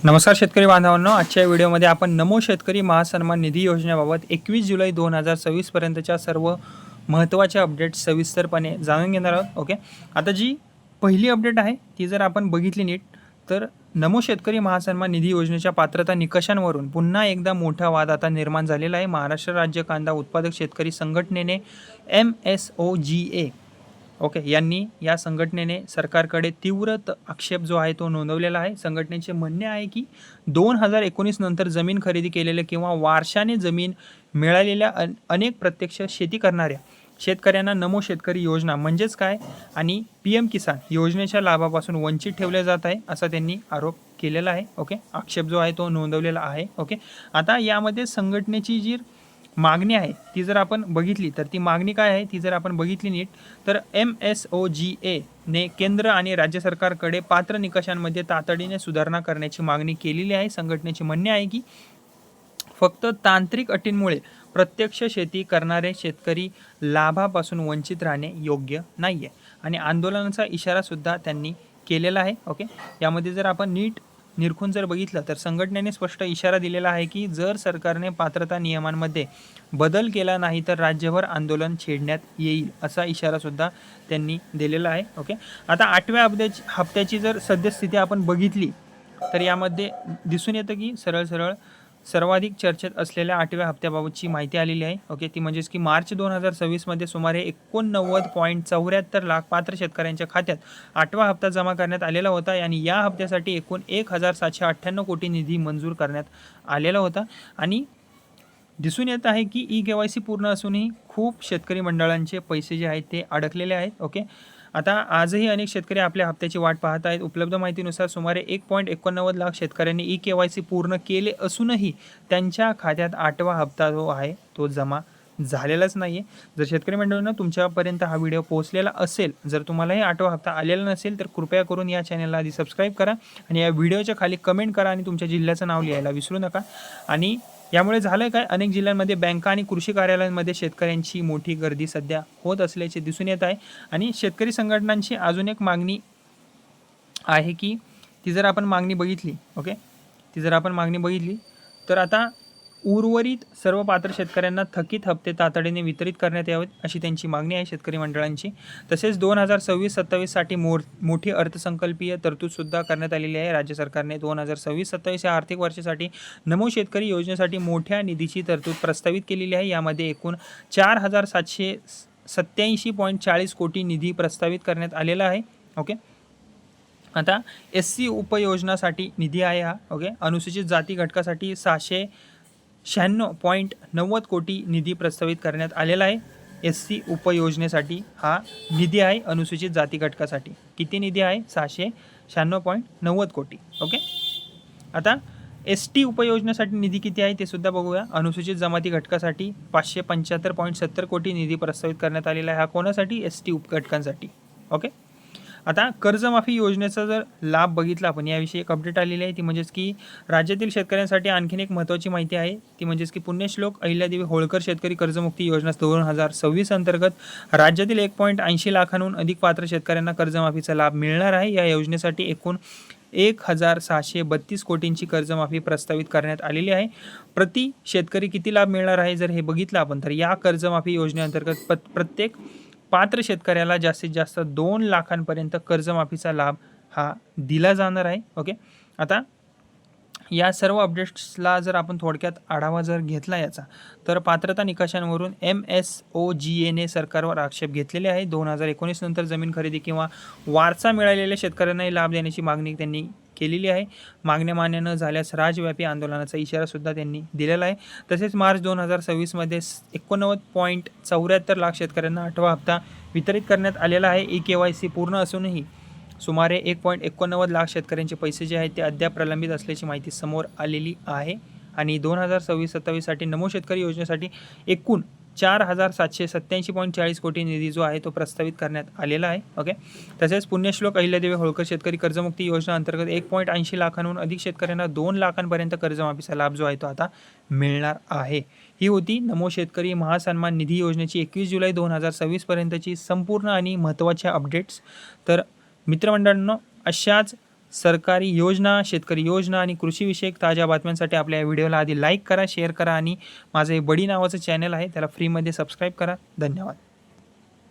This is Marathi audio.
नमस्कार शेतकरी बांधवांनो, आजच्या व्हिडिओमध्ये आपण नमो शेतकरी महासन्मान निधी योजनेबाबत 21 जुलै 2026 पर्यंतच्या सर्व महत्त्वाच्या अपडेट्स सविस्तरपणे जाणून घेणार आहोत. ओके, आता जी पहिली अपडेट आहे ती जर आपण बघितली नीट तर नमो शेतकरी महासन्मान निधी योजनेच्या पात्रता निकषांवरून पुन्हा एकदा मोठा वाद आता निर्माण झालेला आहे. महाराष्ट्र राज्य कांदा उत्पादक शेतकरी संघटनेने MSOGA यांनी या संघटनेने सरकारकडे तीव्र आक्षेप जो आहे तो नोंदवलेला आहे. संघटनेचे म्हणणे आहे की 2019 नंतर जमीन खरेदी केलेले किंवा वारशाने जमीन मिळालेल्या अनेक प्रत्यक्ष शेती करणाऱ्या शेतकऱ्यांना नमो शेतकरी योजना म्हणजेच काय आणि PM किसान योजनेच्या लाभापासून वंचित ठेवले जात आहे असा त्यांनी आरोप केलेला आहे. आक्षेप जो आहे तो नोंदवलेला आहे. आता यामध्ये संघटनेची जी मागणी आहे ती जर आपण बघितली तर ती मागणी काय आहे ती जर आपण बघितली नीट तर MSOGA ने केंद्र आणि राज्य सरकारकडे पात्र निकषांमध्ये तातडीने सुधारणा करण्याची मागणी केलेली आहे. संघटनेचे म्हणणे आहे की फक्त तांत्रिक अटींमुळे प्रत्यक्ष शेती करणारे शेतकरी लाभापासून वंचित राहणे योग्य नाही आहे आणि आंदोलनाचा इशारा सुद्धा त्यांनी केलेला आहे. यामध्ये जर आपण नीट निरखून जर बघितलं तर संघटनेने स्पष्ट इशारा दिलेला आहे की जर सरकारने पात्रता नियमांमध्ये बदल केला नाही तर राज्यभर आंदोलन छेडण्यात येईल असा इशारा सुद्धा त्यांनी दिलेला आहे. आता 8व्या हप्त्याची जर सद्यस्थिती आपण बघितली तर यामध्ये दिसून येतं की सर्वाधिक चर्चेत असलेल्या 8व्या हप्त्याबाबतची माहिती आलेली आहे. ती म्हणजेच की मार्च 2026 मध्ये सुमारे 89.74 लाख पात्र शेतकऱ्यांच्या खात्यात 8वा हप्ता जमा करण्यात आलेला होता आणि या हप्त्यासाठी एकूण 1798 कोटी निधी मंजूर करण्यात आलेला होता आणि दिसून येत आहे की KYC पूर्ण असूनही खूप शेतकरी मंडळांचे पैसे जे आहेत ते अडकलेले आहेत. आता आजही अनेक शेतकरी आपल्या हप्त्याची वाट पाहत आहेत. उपलब्ध माहितीनुसार सुमारे 1.89 लाख शेतकऱ्यांनी KYC पूर्ण केले असूनही त्यांच्या खात्यात 8वा हप्ता जो आहे तो जमा झालेलाच नाही आहे. जर शेतकरी मंडळींना तुमच्यापर्यंत हा व्हिडिओ पोहोचलेला असेल, जर तुम्हालाही 8वा हप्ता आलेला नसेल तर कृपया करून या चॅनलला आधी सबस्क्राईब करा आणि या व्हिडिओच्या खाली कमेंट करा आणि तुमच्या जिल्ह्याचं नाव लिहायला विसरू नका. आणि यामुळे झालं काय, अनेक जिल्ह्यांमध्ये बँका आणि कृषी कार्यालयांमध्ये शेतकऱ्यांची मोठी गर्दी सध्या होत असल्याचे दिसून येत आहे आणि शेतकरी संघटनांची अजून एक मागणी आहे की ती जर आपण मागणी बघितली तर आता उर्वरित सर्व पात्र शेतकऱ्यांना थकीत हप्ते तातडीने वितरित करण्यात यावेत अशी त्यांची मागणी आहे शेतकरी मंडळांची. तसेच 2026-27 साठी मोठी अर्थसंकल्पीय तरतूदसुद्धा करण्यात आलेली आहे. राज्य सरकारने 2026-27 या आर्थिक वर्षासाठी नमो शेतकरी योजनेसाठी मोठ्या निधीची तरतूद प्रस्तावित केलेली आहे. यामध्ये एकूण 4787.40 कोटी निधी प्रस्तावित करण्यात आलेला आहे. आता SC उपयोजनासाठी निधी आहे हा. अनुसूचित जाती घटकासाठी 696.90 कोटी निधी प्रस्तावित करण्यात आलेला आहे. SC उपयोजनेसाठी हा निधी आहे. अनुसूचित जाती घटकासाठी किती निधी आहे? 696.90 कोटी. आता ST उपयोजनेसाठी निधी किती आहे ते सुद्धा बघूया. अनुसूचित जमाती घटकासाठी 575.70 कोटी निधी प्रस्तावित करण्यात आलेला आहे. हा कोणासाठी? ST उपघटकांसाठी. आता कर्जमाफी योजनेचा जर लाभ बघितला आपण, याविषयी एक अपडेट आलेली आहे. ती म्हणजेच की राज्यातील शेतकऱ्यांसाठी आणखीन एक महत्त्वाची माहिती आहे. ती म्हणजेच की पुण्यश्लोक अहिल्यादेवी होळकर शेतकरी कर्जमुक्ती योजना 2026 अंतर्गत राज्यातील 1.80 लाखांहून अधिक पात्र शेतकऱ्यांना कर्जमाफीचा लाभ मिळणार आहे. या योजनेसाठी एकूण 1632 कोटींची कर्जमाफी प्रस्तावित करण्यात आलेली आहे. प्रति शेतकरी किती लाभ मिळणार आहे जर हे बघितलं आपण तर या कर्जमाफी योजनेअंतर्गत प्रत्येक पात्र शेतकऱ्याला जास्तीत जास्त 2 लाखांपर्यंत कर्जमाफीचा लाभ हा दिला जाणार आहे. आता या सर्व अपडेट्सला जर आपण थोडक्यात आढावा जर घेतला याचा तर पात्रता निकषांवरून MSOGA ने सरकारवर आक्षेप घेतलेले आहे. 2019 नंतर जमीन खरेदी किंवा वारसा मिळालेल्या शेतकऱ्यांनाही लाभ देण्याची मागणी त्यांनी केलेली आहे. मागण्या मान्य न झाल्यास राज्यव्यापी आंदोलनाचा इशारा सुद्धा त्यांनी दिलेला आहे. तसेच मार्च 2026 मध्ये 89.74 लाख शेतकऱ्यांना 8वा हप्ता वितरित करण्यात आलेला आहे. KYC पूर्ण असूनही सुमारे 1.89 लाख शेतकऱ्यांचे पैसे जे आहेत ते अद्याप प्रलंबित असल्याची माहिती समोर आलेली आहे आणि 2026-27 साठी नमो शेतकरी योजनेसाठी एकूण 4787.40 कोटी निधी जो आहे तो प्रस्तावित करण्यात आलेला आहे. तसेच पुण्यश्लोक अहिल्यादेवी होळकर शेतकरी कर्जमुक्ती योजना अंतर्गत 1.80 लाखांहून अधिक शेतकऱ्यांना 2 लाखांपर्यंत कर्जमाफीचा लाभ जो आहे तो आता मिळणार आहे. ही होती नमो शेतकरी महासन्मान निधी योजनेची 21 जुलै 2026 पर्यंतची संपूर्ण आणि महत्त्वाच्या अपडेट्स. तर मित्रमंडळांनो, अशाच सरकारी योजना, शेतकरी योजना आणि कृषीविषयक ताज्या बातम्यांसाठी आपल्या या व्हिडिओला आधी लाईक करा, शेअर करा आणि माझं हे बडी नावाचं चॅनल आहे त्याला फ्रीमध्ये सबस्क्राईब करा. धन्यवाद.